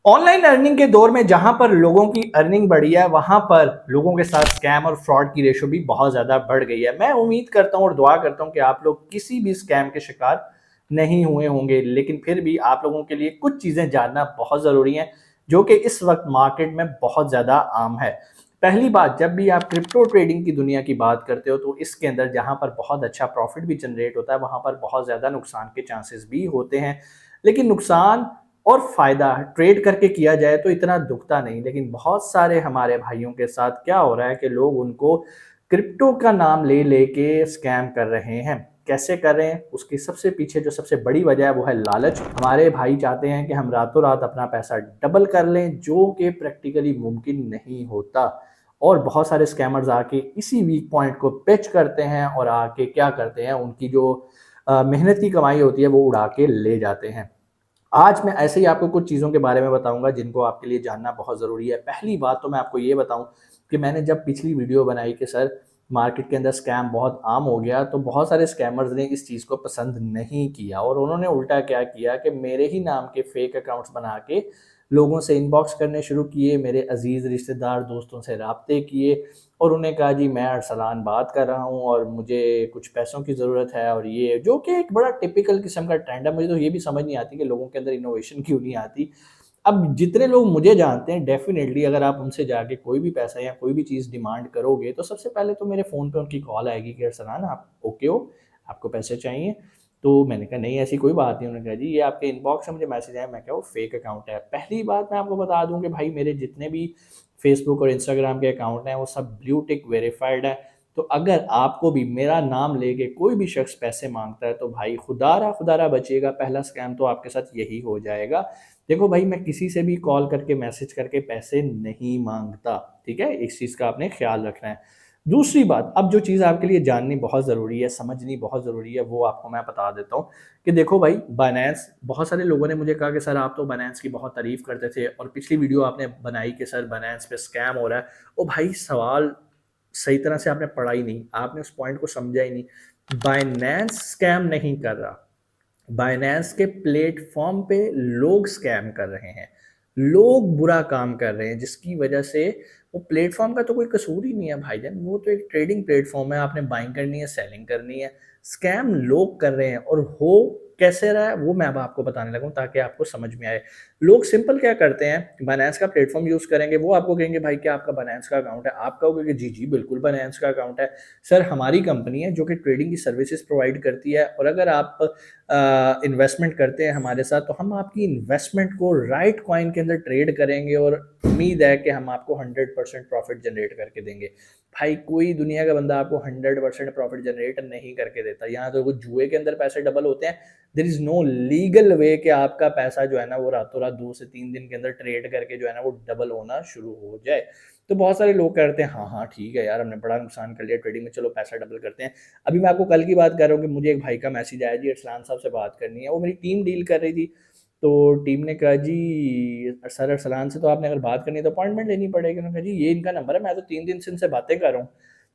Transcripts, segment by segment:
Online earning के दौर में जहां पर लोगों की अर्निंग बढ़ी है, वहां पर लोगों के साथ स्कैम और फ्रॉड की रेशो भी बहुत ज्यादा बढ़ गई है। मैं उम्मीद करता हूं और दुआ करता हूं कि आप लोग किसी भी स्कैम के शिकार नहीं हुए होंगे, लेकिन फिर भी आप लोगों के लिए कुछ चीजें जानना बहुत जरूरी है जो कि इस वक्त मार्केट में बहुत ज्यादा आम है। पहली बात, जब भी आप क्रिप्टो ट्रेडिंग की दुनिया की बात करते हो तो इसके अंदर जहां पर बहुत अच्छा प्रॉफिट भी जनरेट होता है, वहां पर बहुत ज्यादा नुकसान के चांसेस भी होते हैं। लेकिन नुकसान और फायदा ट्रेड करके किया जाए तो इतना दुखता नहीं, लेकिन बहुत सारे हमारे भाइयों के साथ क्या हो रहा है कि लोग उनको क्रिप्टो का नाम ले लेके स्कैम कर रहे हैं। कैसे कर रहे हैं, उसकी सबसे पीछे जो सबसे बड़ी वजह है वो है लालच। हमारे भाई चाहते हैं कि हम रातों रात अपना पैसा डबल कर लें, जो कि प्रैक्टिकली मुमकिन नहीं होता। और बहुत सारे स्कैमर्स आके इसी वीक पॉइंट को पिच करते हैं और आके क्या करते हैं, उनकी जो मेहनत की कमाई होती है वो उड़ा के ले जाते हैं। आज मैं ऐसे ही आपको कुछ चीज़ों के बारे में बताऊंगा जिनको आपके लिए जानना बहुत ज़रूरी है। पहली बात तो मैं आपको ये बताऊं कि मैंने जब पिछली वीडियो बनाई कि सर मार्केट के अंदर स्कैम बहुत आम हो गया, तो बहुत सारे स्कैमर्स ने इस चीज़ को पसंद नहीं किया और उन्होंने उल्टा क्या किया कि मेरे ही नाम के फेक अकाउंट्स बना के लोगों से इनबॉक्स करने शुरू किए, मेरे अजीज़ रिश्तेदार दोस्तों से राब्ते किए और उन्हें कहा जी मैं अरसलान बात कर रहा हूँ और मुझे कुछ पैसों की ज़रूरत है। और ये जो कि एक बड़ा टिपिकल किस्म का ट्रेंड है, मुझे तो ये भी समझ नहीं आती कि लोगों के अंदर इनोवेशन क्यों नहीं आती। अब जितने लोग मुझे जानते हैं, डेफिनेटली अगर आप उनसे जाके कोई भी पैसा या कोई भी चीज़ डिमांड करोगे तो सबसे पहले तो मेरे फ़ोन पे उनकी कॉल आएगी कि अरसलान आप ओके हो, आपको पैसे चाहिए? तो मैंने कहा नहीं ऐसी कोई बात नहीं। उन्होंने कहा जी ये आपके इनबॉक्स से मुझे मैसेज आया। मैं क्या वो फेक अकाउंट है। पहली बात मैं आपको बता दूं कि भाई मेरे जितने भी फेसबुक और इंस्टाग्राम के अकाउंट हैं वो सब ब्लू टिक वेरीफाइड है। तो अगर आपको भी मेरा नाम लेके कोई भी शख्स पैसे मांगता है तो भाई खुदारा बचिएगा, पहला स्कैम तो आपके साथ यही हो जाएगा। देखो भाई, मैं किसी से भी कॉल करके मैसेज करके पैसे नहीं मांगता, ठीक है, इस चीज़ का आपने ख्याल रखना है। दूसरी बात, अब जो चीज़ आपके लिए जाननी बहुत ज़रूरी है, समझनी बहुत ज़रूरी है, वो आपको मैं बता देता हूँ कि देखो भाई, बायनेंस, बहुत सारे लोगों ने मुझे कहा कि सर आप तो बायनेंस की बहुत तारीफ करते थे और पिछली वीडियो आपने बनाई कि सर बायनेंस पे स्कैम हो रहा है। ओ भाई, सवाल सही तरह से आपने पढ़ा ही नहीं, आपने उस पॉइंट को समझा ही नहीं। बायनेंस स्कैम नहीं कर रहा, बायनेंस के प्लेटफॉर्म पे लोग स्कैम कर रहे हैं, लोग बुरा काम कर रहे हैं, जिसकी वजह से वो प्लेटफॉर्म का तो कोई कसूर ही नहीं है भाईजान। वो तो एक ट्रेडिंग प्लेटफॉर्म है, आपने बाइंग करनी है, सेलिंग करनी है। स्कैम लोग कर रहे हैं और हो कैसे रहा है वो मैं अब आपको बताने लगा हूं ताकि आपको समझ में आए। लोग सिंपल क्या करते हैं, बायनेंस का प्लेटफॉर्म यूज करेंगे, वो आपको कहेंगे भाई क्या आपका बायनेंस का अकाउंट है? आप कहोगे कि जी जी बिल्कुल बायनेंस का अकाउंट है। सर हमारी कंपनी है जो कि ट्रेडिंग की सर्विसेज प्रोवाइड करती है और अगर आप इन्वेस्टमेंट करते हैं हमारे साथ तो हम आपकी इन्वेस्टमेंट को राइट कॉइन के अंदर ट्रेड करेंगे और उम्मीद है कि हम आपको 100% प्रॉफिट जनरेट करके देंगे। भाई कोई दुनिया का बंदा आपको 100% प्रॉफिट जनरेट नहीं करके देता। यहाँ तो कुछ जुए के अंदर पैसे डबल होते हैं। There is no legal way कि आपका पैसा जो है ना वो रातों रात 2 से 3 दिन के अंदर ट्रेड करके जो है ना वो डबल होना शुरू हो जाए। तो बहुत सारे लोग करते हैं हाँ हाँ ठीक है यार, हमने बड़ा नुकसान कर लिया ट्रेडिंग में, चलो पैसा डबल करते हैं। अभी मैं आपको कल की बात कर रहा हूँ कि मुझे एक भाई का मैसेज आया जी अरसलान साहब से बात करनी है। वो मेरी टीम डील कर रही थी, तो टीम ने कहा जी सर अरसलान से तो आपने अगर बात करनी है तो अपॉइंटमेंट लेनी पड़ेगी। उन्होंने कहा जी ये इनका नंबर है, मैं तो 3 दिन से इनसे बातें कर रहा हूँ।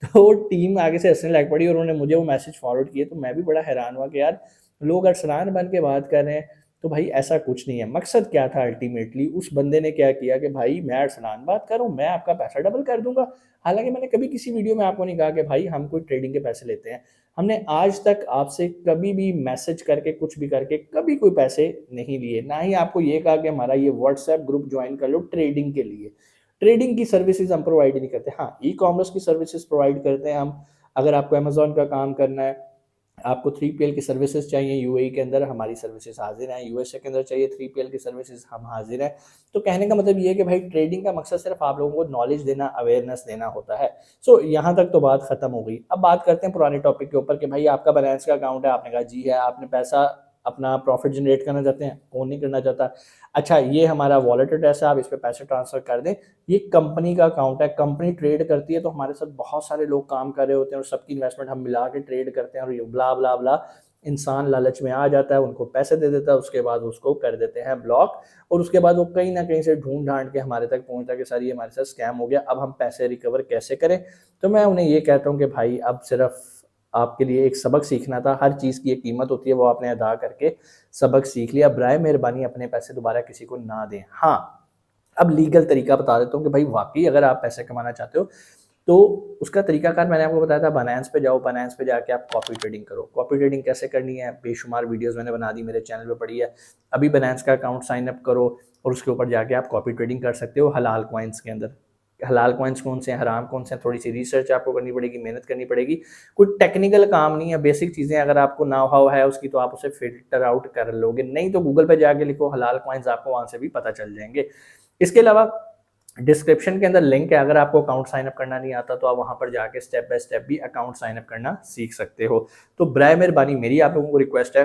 तो टीम आगे से हंसने लग पड़ी और उन्होंने मुझे वो मैसेज फॉरवर्ड किए। तो मैं भी बड़ा हैरान हुआ कि यार लोग अरसलान बन के बात कर रहे हैं। तो भाई ऐसा कुछ नहीं है। मकसद क्या था अल्टीमेटली, उस बंदे ने क्या किया कि भाई मैं अरसलान बात कर रहा हूँ, मैं आपका पैसा डबल कर दूंगा। हालांकि मैंने कभी किसी वीडियो में आपको नहीं कहा कि भाई हम कोई ट्रेडिंग के पैसे लेते हैं। हमने आज तक आपसे कभी भी मैसेज करके कुछ भी करके कभी कोई पैसे नहीं लिए, ना ही आपको ये कहा कि हमारा ये व्हाट्सएप ग्रुप ज्वाइन कर लो ट्रेडिंग के लिए। ट्रेडिंग की सर्विसेज हम प्रोवाइड नहीं करते। हाँ, ई कॉमर्स की सर्विसेज प्रोवाइड करते हैं हम। अगर आपको अमेजोन का काम करना है, आपको 3PL की सर्विसेज चाहिए यूएई के अंदर, हमारी सर्विसेज हाजिर हैं। यूएसए के अंदर चाहिए 3PL की सर्विसेज, हम हाजिर हैं। तो कहने का मतलब ये है कि भाई ट्रेडिंग का मकसद सिर्फ आप लोगों को नॉलेज देना, अवेयरनेस देना होता है। सो यहाँ तक तो बात खत्म हो गई। अब बात करते हैं पुराने टॉपिक के ऊपर कि भाई आपका बैलेंस का अकाउंट है, आपने कहा जी है, आपने पैसा अपना प्रॉफिट जनरेट करना चाहते हैं, कौन नहीं करना चाहता। अच्छा, ये हमारा वॉलेट एड्रेस है, आप इस पर पैसे ट्रांसफर कर दें। ये कंपनी का अकाउंट है, कंपनी ट्रेड करती है, तो हमारे साथ बहुत सारे लोग काम कर रहे होते हैं और सबकी इन्वेस्टमेंट हम मिला के ट्रेड करते हैं और ये ब्ला ब्ला ब्ला। इंसान लालच में आ जाता है, उनको पैसे दे देता है, उसके बाद उसको कर देते हैं ब्लॉक। और उसके बाद वो कहीं ना कहीं से ढूंढ ढांड के हमारे तक पहुंचता कि सर ये हमारे साथ स्कैम हो गया, अब हम पैसे रिकवर कैसे करें। तो मैं उन्हें ये कहता हूँ कि भाई अब सिर्फ आपके लिए एक सबक सीखना था। हर चीज़ की एक कीमत होती है, वो आपने अदा करके सबक सीख लिया। बराए मेहरबानी अपने पैसे दोबारा किसी को ना दें। हाँ, अब लीगल तरीका बता देता हूँ कि भाई वाक़ई अगर आप पैसे कमाना चाहते हो, तो उसका तरीकाकार मैंने आपको बताया था। बायनेंस पे जाओ, बायनेंस पे जाके आप कॉपी ट्रेडिंग करो। कॉपी ट्रेडिंग कैसे करनी है, बेशुमार वीडियोज़ मैंने बना दी, मेरे चैनल पे पड़ी है। अभी बायनेंस का अकाउंट साइन अप करो और उसके ऊपर जाके आप कॉपी ट्रेडिंग कर सकते हो हलाल कॉइन्स के अंदर। हलाल कॉइन्स कौन से हैं, हराम कौन से हैं, थोड़ी सी रिसर्च आपको करनी पड़ेगी, मेहनत करनी पड़ेगी। कोई टेक्निकल काम नहीं है, बेसिक चीज़ें अगर आपको ना हाउ है उसकी, तो आप उसे फ़िल्टर आउट कर लोगे। नहीं तो गूगल पे जाके लिखो हलाल कॉइन्स, आपको वहाँ से भी पता चल जाएँगे। इसके अलावा डिस्क्रिप्शन के अंदर लिंक है, अगर आपको अकाउंट साइन अप करना नहीं आता तो आप वहाँ पर जाके स्टेप बाय स्टेप भी अकाउंट साइन अप करना सीख सकते हो। तो बराए मेहरबानी मेरी आप लोगों को रिक्वेस्ट है,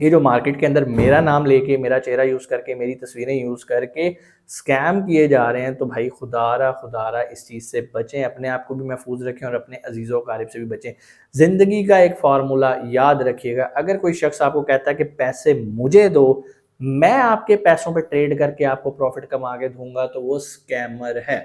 ये जो मार्केट के अंदर मेरा नाम लेके, मेरा चेहरा यूज़ करके, मेरी तस्वीरें यूज़ करके स्कैम किए जा रहे हैं, तो भाई खुदारा इस चीज़ से बचें, अपने आप को भी महफूज रखें और अपने अजीज़ व अकारिब से भी बचें। ज़िंदगी का एक फार्मूला याद रखिएगा, अगर कोई शख्स आपको कहता है कि पैसे मुझे दो, मैं आपके पैसों पे ट्रेड करके आपको प्रॉफिट कमा के दूंगा, तो वो स्कैमर है।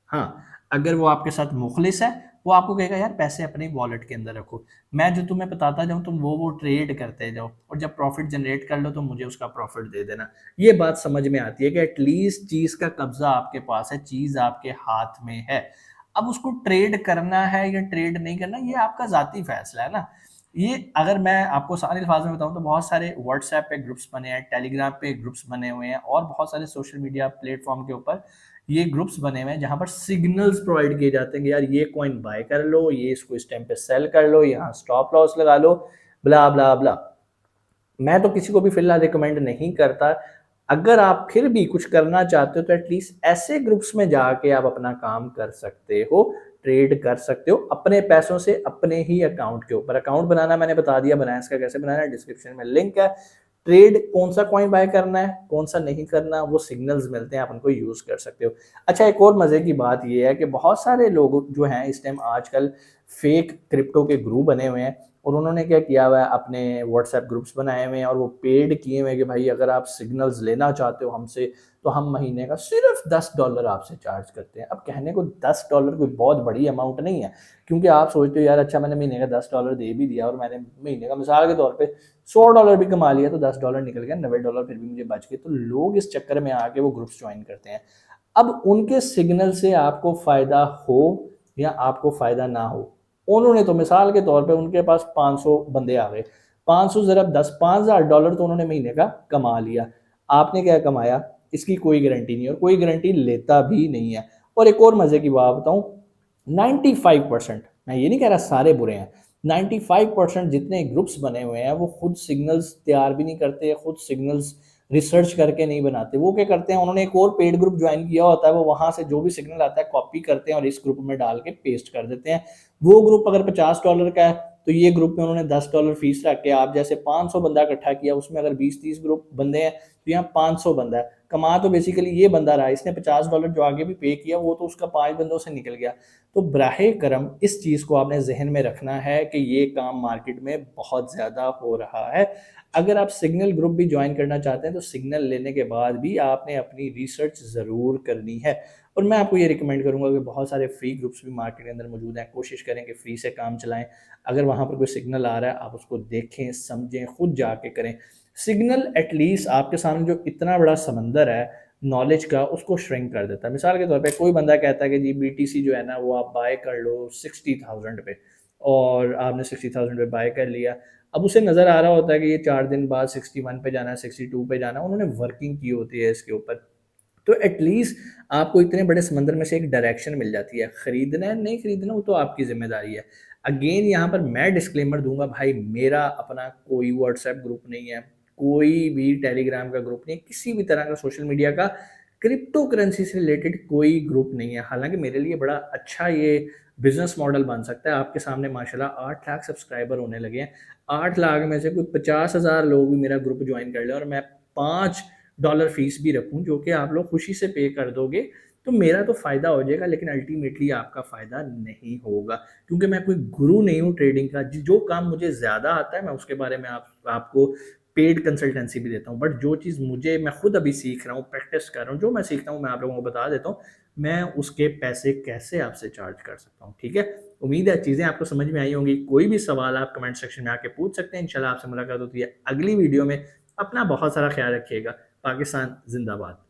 हाँ, अगर वो आपके साथ मुखलिस है, वो आपको कहेगा यार पैसे अपने वॉलेट के अंदर रखो, मैं जो तुम्हें बताता जाऊँ तुम वो ट्रेड करते जाओ, और जब प्रॉफिट जनरेट कर लो तो मुझे उसका प्रॉफिट दे देना। ये बात समझ में आती है कि एटलीस्ट चीज़ का कब्जा आपके पास है, चीज़ आपके हाथ में है। अब उसको ट्रेड करना है या ट्रेड नहीं करना, ये आपका ज़ाती फैसला है ना। ये अगर मैं आपको सारे अल्फाज में बताऊँ तो बहुत सारे व्हाट्सएप पे ग्रुप्स बने हैं, टेलीग्राम पे ग्रुप्स बने हुए हैं और बहुत सारे सोशल मीडिया प्लेटफॉर्म के ऊपर ये ग्रुप्स बने हुए हैं जहाँ पर सिग्नल्स प्रोवाइड किए जाते हैं कि यार ये कॉइन बाय कर लो, ये इसको इस टाइम पे सेल कर लो, यहाँ स्टॉप लॉस लगा लो, ब्ला ब्ला ब्ला। मैं तो किसी को भी फिलहाल रिकमेंड नहीं करता। अगर आप फिर भी कुछ करना चाहते हो तो एटलीस्ट ऐसे ग्रुप्स में जाके आप अपना काम कर सकते हो, ट्रेड कर सकते हो अपने पैसों से, अपने ही अकाउंट के ऊपर। अकाउंट बनाना मैंने बता दिया, बायनेंस का कैसे बनाना है, डिस्क्रिप्शन में लिंक है। ट्रेड कौन सा कॉइन बाय करना है, कौन सा नहीं करना, वो सिग्नल्स मिलते हैं, आप उनको यूज कर सकते हो। अच्छा, एक और मजे की बात ये है कि बहुत सारे लोग जो हैं इस टाइम आजकल फेक क्रिप्टो के ग्रुप बने हुए हैं, और उन्होंने क्या किया हुआ है, अपने व्हाट्सएप ग्रुप्स बनाए हुए हैं और वो पेड किए हुए हैं कि भाई अगर आप सिग्नल्स लेना चाहते हो हमसे, तो हम महीने का सिर्फ $10 आपसे चार्ज करते हैं। अब कहने को $10 कोई बहुत बड़ी अमाउंट नहीं है, क्योंकि आप सोचते हो यार अच्छा मैंने महीने का $10 दे भी दिया और मैंने महीने का मिसाल के तौर पे $100 भी कमा लिया, तो $10 निकल गया, $90 फिर भी मुझे बच गए। तो लोग इस चक्कर में आके वो ग्रुप्स ज्वाइन करते हैं। अब उनके सिग्नल से आपको फ़ायदा हो या आपको फ़ायदा ना हो, उन्होंने तो मिसाल के तौर पे उनके पास 500 बंदे आ गए, 500 ज़रब 10, $5000 तो उन्होंने महीने का कमा लिया। आपने क्या कमाया, इसकी कोई गारंटी नहीं है और कोई गारंटी लेता भी नहीं है। और एक और मज़े की बात बताऊँ, 95%, मैं ये नहीं कह रहा सारे बुरे हैं, 95% जितने ग्रुप्स बने हुए हैं वो खुद सिग्नल्स तैयार भी नहीं करते, खुद सिग्नल्स रिसर्च करके नहीं बनाते। वो क्या करते हैं, उन्होंने एक और पेड ग्रुप ज्वाइन किया होता है, वो वहाँ से जो भी सिग्नल आता है कॉपी करते हैं और इस ग्रुप में डाल के पेस्ट कर देते हैं। वो ग्रुप अगर $50 का है, तो ये ग्रुप में उन्होंने $10 फीस रख के, आप जैसे 500 बंदा इकट्ठा किया, उसमें अगर 20-30 ग्रुप बंदे हैं तो यहाँ 500 बंदा है, कमा तो बेसिकली ये बंदा रहा, इसने $50 जो आगे भी पे किया वो तो उसका 5 बंदों से निकल गया। तो बराहे करम इस चीज़ को आपने जहन में रखना है कि ये काम मार्केट में बहुत ज़्यादा हो रहा है। अगर आप सिग्नल ग्रुप भी ज्वाइन करना चाहते हैं तो सिग्नल लेने के बाद भी आपने अपनी रिसर्च ज़रूर करनी है। और मैं आपको ये रिकमेंड करूँगा कि बहुत सारे फ्री ग्रुप्स भी मार्केट के अंदर मौजूद हैं, कोशिश करें कि फ्री से काम चलाएं। अगर वहाँ पर कोई सिग्नल आ रहा है आप उसको देखें, समझें, खुद जाके करें। सिग्नल एटलीस्ट आपके सामने जो इतना बड़ा समंदर है नॉलेज का, उसको श्रिंक कर देता है। मिसाल के तौर पे कोई बंदा कहता है कि जी BTC जो है ना वो आप बाय कर लो 60,000 पे, और आपने 60,000 पे बाय कर लिया। अब उसे नज़र आ रहा होता है कि ये 4 दिन बाद 61 पे जाना है, 62 पे जाना है, उन्होंने वर्किंग की होती है इसके ऊपर। तो एटलीस्ट आपको इतने बड़े समंदर में से एक डायरेक्शन मिल जाती है, खरीदना है नहीं खरीदना वो तो आपकी जिम्मेदारी है। अगेन यहाँ पर मैं डिस्क्लेमर दूंगा, भाई मेरा अपना कोई व्हाट्सएप ग्रुप नहीं है, कोई भी टेलीग्राम का ग्रुप नहीं है, किसी भी तरह का सोशल मीडिया का क्रिप्टो करेंसी से रिलेटेड कोई ग्रुप नहीं है। हालांकि मेरे लिए बड़ा अच्छा ये बिजनेस मॉडल बन सकता है। आपके सामने माशाल्लाह 8 लाख सब्सक्राइबर होने लगे हैं, 8 लाख में से कोई 50,000 लोग भी मेरा ग्रुप ज्वाइन कर ले और मैं $5 फीस भी रखूं जो कि आप लोग खुशी से पे कर दोगे, तो मेरा तो फ़ायदा हो जाएगा, लेकिन अल्टीमेटली आपका फ़ायदा नहीं होगा, क्योंकि मैं कोई गुरु नहीं हूँ ट्रेडिंग का। जो काम मुझे ज़्यादा आता है मैं उसके बारे में आपको पेड कंसल्टेंसी भी देता हूँ, बट जो चीज़ मुझे, मैं खुद अभी सीख रहा हूँ, प्रैक्टिस कर रहा हूँ, जो मैं सीखता हूँ मैं आप लोगों को बता देता हूँ। मैं उसके पैसे कैसे आपसे चार्ज कर सकता हूँ। ठीक है, उम्मीद है चीज़ें आपको समझ में आई होंगी। कोई भी सवाल आप कमेंट सेक्शन में आके पूछ सकते हैं। इंशाल्लाह आपसे मुलाकात होती है अगली वीडियो में। अपना बहुत सारा ख्याल रखिएगा। पाकिस्तान जिंदाबाद।